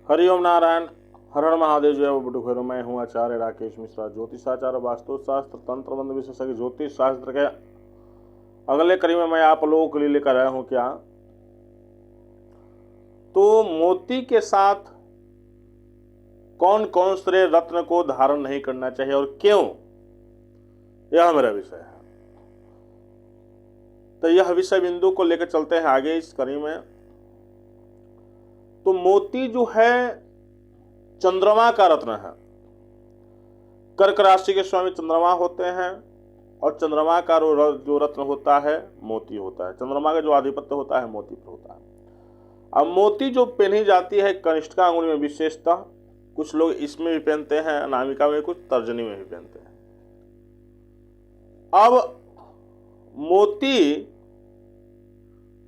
हरिओम नारायण। हर हर महादेव। जय बुढ़। मैं हूँ आचार्य राकेश मिश्रा, ज्योतिषाचार्य, वास्तुशास्त्र, तंत्र मंत्र विशेषज्ञ, ज्योतिष शास्त्र के अगले कड़ी में मैं आप लोगों के लिए लेकर आया हूँ क्या, तो मोती के साथ कौन कौन से रत्न को धारण नहीं करना चाहिए और क्यों, यह मेरा विषय है। तो यह विषय बिंदु को लेकर चलते हैं आगे इस कड़ी में। तो मोती जो है चंद्रमा का रत्न है। कर्क राशि के स्वामी चंद्रमा होते हैं और चंद्रमा का जो रत्न होता है मोती होता है। चंद्रमा का जो आधिपत्य होता है मोती पर होता है। अब मोती जो पहनी जाती है कनिष्ठिका अंगुली में विशेषतः, कुछ लोग इसमें भी पहनते हैं, अनामिका में, कुछ तर्जनी में भी पहनते हैं। अब मोती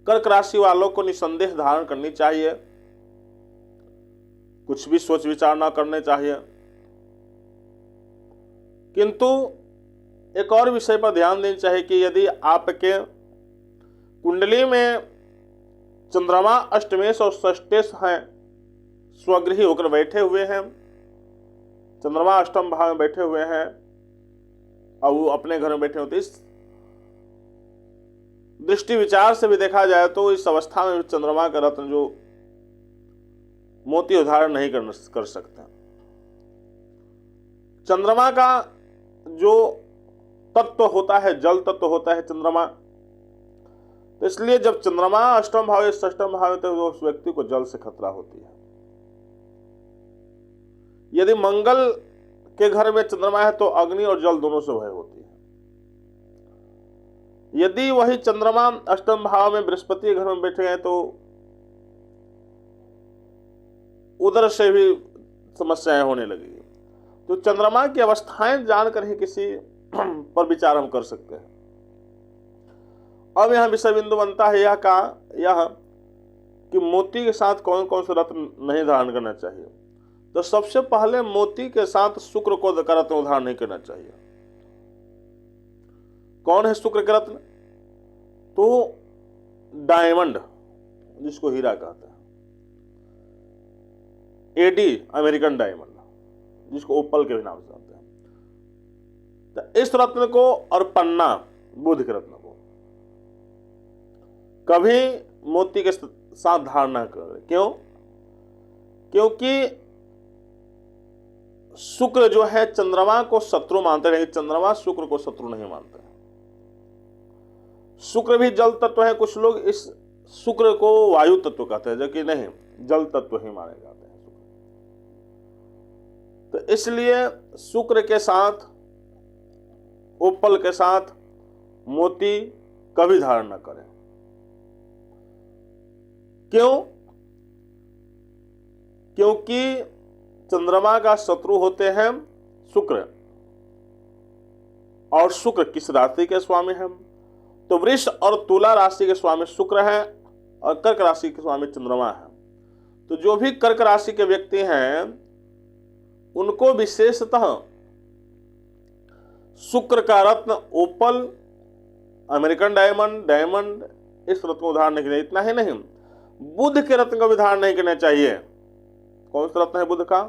कर्क राशि वालों को निसंदेह धारण करनी चाहिए, कुछ भी सोच विचार ना करने चाहिए। किंतु एक और विषय पर ध्यान देना चाहिए कि यदि आपके कुंडली में चंद्रमा अष्टमेश और षष्टेश हैं, स्वगृही होकर बैठे हुए हैं, चंद्रमा अष्टम भाव में बैठे हुए हैं और वो अपने घर में बैठे होते, इस दृष्टि विचार से भी देखा जाए तो इस अवस्था में चंद्रमा का रत्न जो मोती धारण नहीं कर सकते। चंद्रमा का जो तत्व होता है जल तत्व होता है चंद्रमा, तो इसलिए जब चंद्रमा अष्टम भाव या षष्टम भाव में, तो उस व्यक्ति को जल से खतरा होती है। यदि मंगल के घर में चंद्रमा है तो अग्नि और जल दोनों से भय होती है। यदि वही चंद्रमा अष्टम भाव में बृहस्पति के घर में बैठे हैं तो उधर से भी समस्याएं होने लगेगी। तो चंद्रमा की अवस्थाएं जानकर ही किसी पर विचार हम कर सकते हैं। अब यह विषय बिंदु बनता है यह कि मोती के साथ कौन कौन से रत्न नहीं धारण करना चाहिए। तो सबसे पहले मोती के साथ शुक्र को रत्न धारण नहीं करना चाहिए। कौन है शुक्र के रत्न? तो डायमंड, जिसको हीरा कहते हैं, एडी अमेरिकन डायमंड, जिसको ओपल के भी नाम से जानते हैं, तो इस रत्न को और पन्ना बुध के रत्न को कभी मोती के साथ धारण न करें। क्यों? क्योंकि शुक्र जो है चंद्रमा को शत्रु मानते हैं, चंद्रमा शुक्र को शत्रु नहीं मानते हैं। शुक्र भी जल तत्व है, कुछ लोग इस शुक्र को वायु तत्व कहते हैं, जबकि नहीं, जल तत्व ही माने जाते हैं। तो इसलिए शुक्र के साथ, ओपल के साथ मोती कभी धारण न करें। क्यों? क्योंकि चंद्रमा का शत्रु होते हैं शुक्र, और शुक्र किस राशि के स्वामी हैं? तो वृष और तुला राशि के स्वामी शुक्र हैं और कर्क राशि के स्वामी चंद्रमा है। तो जो भी कर्क राशि के व्यक्ति हैं उनको विशेषतः शुक्र का रत्न ओपल, अमेरिकन डायमंड इस रत्न को धारण नहीं करना। इतना ही नहीं, बुध के रत्न का भी धारण नहीं करना चाहिए। कौन सा रत्न है बुध का?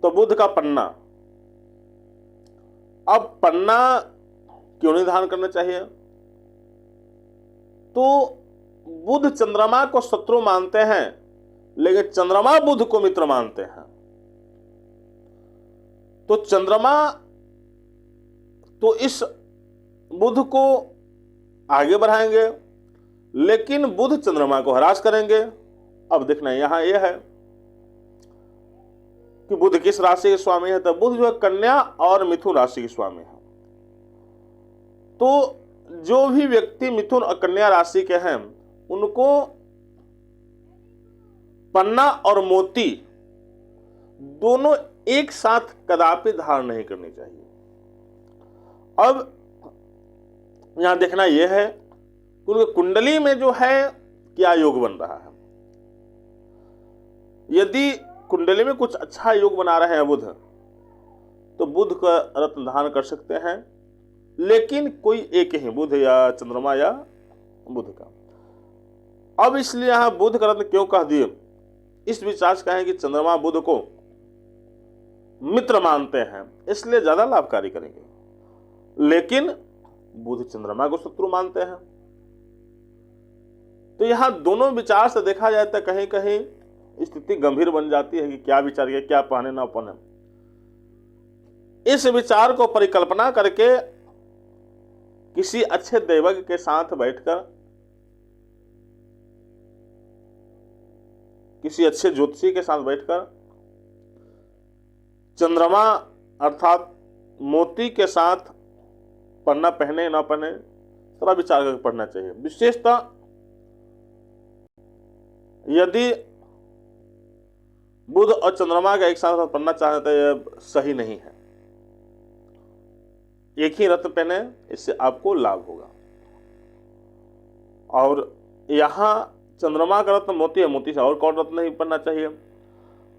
तो बुध का पन्ना। अब पन्ना क्यों नहीं धारण करना चाहिए? तो बुध चंद्रमा को शत्रु मानते हैं, लेकिन चंद्रमा बुध को मित्र मानते हैं। तो चंद्रमा तो इस बुध को आगे बढ़ाएंगे, लेकिन बुध चंद्रमा को हरास करेंगे। अब देखना यहां यह है कि बुध किस राशि के स्वामी है। तो बुध जो है कन्या और मिथुन राशि के स्वामी है। तो जो भी व्यक्ति मिथुन और कन्या राशि के हैं उनको पन्ना और मोती दोनों एक साथ कदापि धारण नहीं करनी चाहिए। अब यहां देखना यह है कि उनकी कुंडली में जो है क्या योग बन रहा है। यदि कुंडली में कुछ अच्छा योग बना रहे हैं बुध, तो बुध का रत्न धारण कर सकते हैं, लेकिन कोई एक ही, बुध या चंद्रमा या बुध का। अब इसलिए यहां बुध का रत्न क्यों कह दिए इस विचार से कहें कि चंद्रमा बुध को मित्र मानते हैं, इसलिए ज्यादा लाभकारी करेंगे, लेकिन बुध चंद्रमा को शत्रु मानते हैं। तो यहां दोनों विचार से देखा जाए तो कहीं कहीं स्थिति गंभीर बन जाती है कि क्या विचार किया, क्या पहने ना पहने। इस विचार को परिकल्पना करके किसी अच्छे दैवज्ञ के साथ बैठकर, किसी अच्छे ज्योतिषी के साथ बैठकर चंद्रमा अर्थात मोती के साथ पढ़ना, पहने ना पहने, थोड़ा विचार करके पढ़ना चाहिए। विशेषतः यदि बुध और चंद्रमा का एक साथ पढ़ना चाहते तो यह सही नहीं है। एक ही रत्न पहने, इससे आपको लाभ होगा। और यहां चंद्रमा का रत्न मोती है, मोती से और कौन रत्न नहीं पढ़ना चाहिए।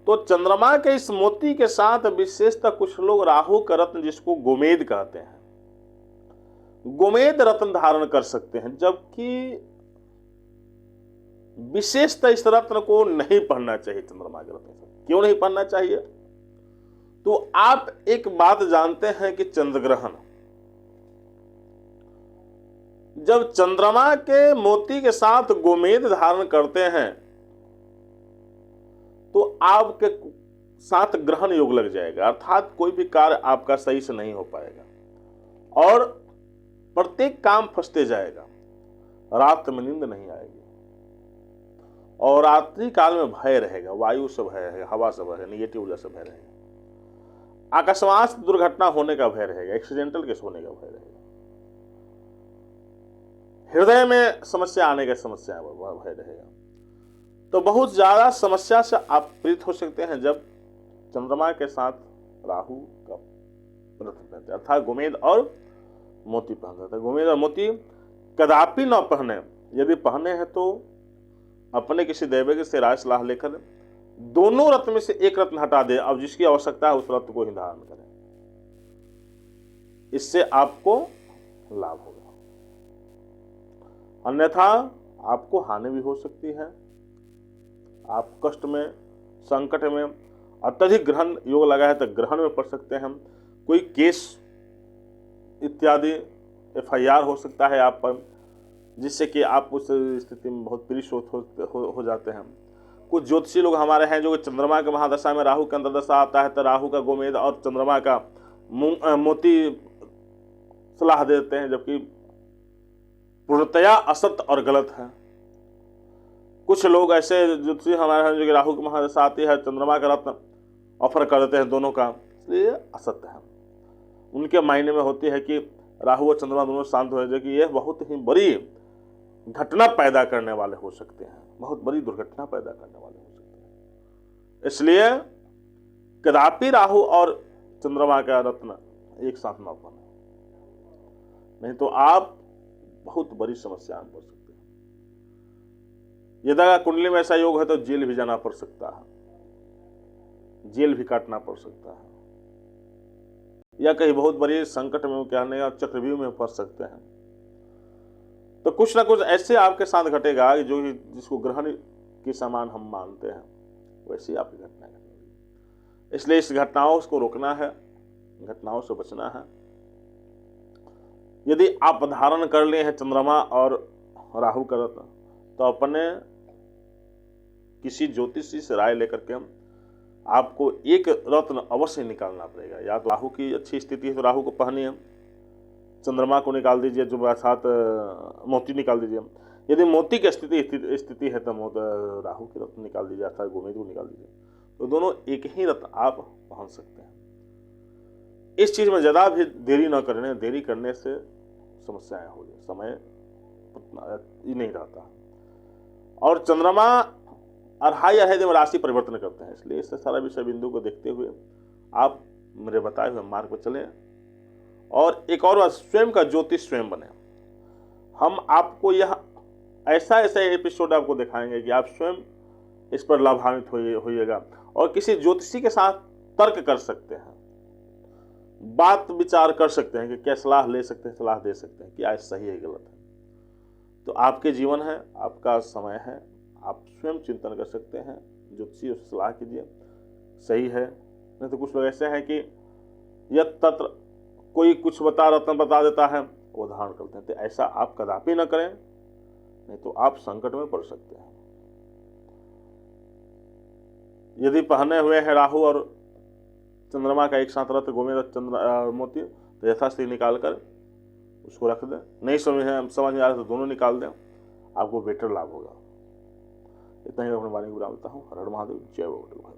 तो चंद्रमा के इस मोती के साथ विशेषतः कुछ लोग राहु का रत्न, जिसको गोमेद कहते हैं, गोमेद रत्न धारण कर सकते हैं, जबकि विशेषतः इस रत्न को नहीं पढ़ना चाहिए। चंद्रमा के रत्न क्यों नहीं पढ़ना चाहिए? तो आप एक बात जानते हैं कि चंद्र ग्रहण, जब चंद्रमा के मोती के साथ गोमेद धारण करते हैं तो आपके साथ ग्रहण योग लग जाएगा, अर्थात कोई भी कार्य आपका सही से नहीं हो पाएगा और प्रत्येक काम फंसते जाएगा, रात में नींद नहीं आएगी और रात्रि काल में भय रहेगा, वायु से भय है, हवा से भय है, निगेटिव ऊर्जा से भय रहेगा, अकस्मात दुर्घटना होने का भय रहेगा, एक्सीडेंटल केस होने का भय रहेगा, हृदय में समस्या आने का भय रहेगा। तो बहुत ज्यादा समस्या से आप पीड़ित हो सकते हैं जब चंद्रमा के साथ राहु का रत्न पहनते, अर्थात गोमेद और मोती पहनते हैं। गोमेद और मोती कदापि न पहने, यदि पहने हैं तो अपने किसी दैवज्ञ से राय सलाह लेकर दोनों रत्न में से एक रत्न हटा दे, अब जिसकी आवश्यकता है उस रत्न को ही धारण करें, इससे आपको लाभ होगा। अन्यथा आपको हानि भी हो सकती है, आप कष्ट में, संकट में, अत्यधिक ग्रहण योग लगा है तो ग्रहण में पड़ सकते हैं, कोई केस इत्यादि FIR हो सकता है आप पर, जिससे कि आप उस स्थिति में बहुत पीड़ित हो जाते हैं। कुछ ज्योतिषी लोग हमारे हैं जो चंद्रमा के महादशा में राहु के अंतर्दशा आता है तो राहु का गोमेद और चंद्रमा का मोती सलाह देते हैं, जबकि पूर्णतया असत्य और गलत है। कुछ लोग ऐसे ज्योतिषी हमारे हैं जो कि राहु की महादशा आती है, चंद्रमा का रत्न ऑफर कर देते हैं दोनों का, इसलिए असत्य है। उनके मायने में होती है कि राहु और चंद्रमा दोनों शांत हो जाए, कि यह बहुत ही बड़ी घटना पैदा करने वाले हो सकते हैं, बहुत बड़ी दुर्घटना पैदा करने वाले हो सकते हैं। इसलिए कदापि राहु और चंद्रमा का रत्न एक साथ न पहने, नहीं तो आप बहुत बड़ी समस्या में पड़ सकते हैं। यदि कुंडली में ऐसा योग है तो जेल भी जाना पड़ सकता है, जेल भी काटना पड़ सकता है, या कहीं बहुत बड़ी संकट में कहने का चक्रव्यूह में फंस सकते हैं। तो कुछ ना कुछ ऐसे आपके साथ घटेगा जो जिसको ग्रहण के समान हम मानते हैं, वैसी आपकी घटना घटेगी। इसलिए इस घटनाओं को रोकना है, घटनाओं से बचना है। यदि आप धारण कर ले हैं चंद्रमा और राहु का रत्न, तो अपने किसी ज्योतिषी से राय लेकर के आपको एक रत्न अवश्य निकालना पड़ेगा। या तो राहु की अच्छी स्थिति है तो राहु को पहनिए, चंद्रमा को निकाल दीजिए, जो साथ मोती निकाल दीजिए। यदि मोती की स्थिति है तो राहु की रत्न निकाल दीजिए, अर्थात गोमेद को निकाल दीजिए। तो दोनों एक ही रत्न आप पहन सकते हैं। इस चीज में ज्यादा भी देरी न करने, देरी करने से समस्याएं हो जाए, समय ही नहीं रहता। और चंद्रमा अढ़ाई दिन राशि परिवर्तन करते हैं, इसलिए इस सारा विषय बिंदु को देखते हुए आप मेरे बताए हुए मार्ग पर चलें। और एक और बात, स्वयं का ज्योतिष स्वयं बने। हम आपको यह ऐसा एपिसोड आपको दिखाएंगे कि आप स्वयं इस पर लाभान्वित होइएगा और किसी ज्योतिषी के साथ तर्क कर सकते हैं, बात विचार कर सकते हैं कि क्या सलाह ले सकते हैं, सलाह दे सकते हैं, क्या सही है गलत है। तो आपके जीवन है, आपका समय है, आप स्वयं चिंतन कर सकते हैं, ज्योतिषी उससे सलाह कीजिए, सही है। नहीं तो कुछ लोग ऐसे हैं कि यत तत्र कोई कुछ रत्न बता देता है, वो धारण करते हैं। तो ऐसा आप कदापि न करें, नहीं तो आप संकट में पड़ सकते हैं। यदि पहने हुए है राहु और चंद्रमा का एक साथ रत्न गोमेद चंद्र मोती, तो यथास्थिति निकाल कर उसको रख दें। नहीं समझ में आ रहा तो दोनों निकाल दें, आपको बेटर लाभ होगा। इतना ही अपने बारे में बताता हूँ। हर हर महादेव, जय भगवान।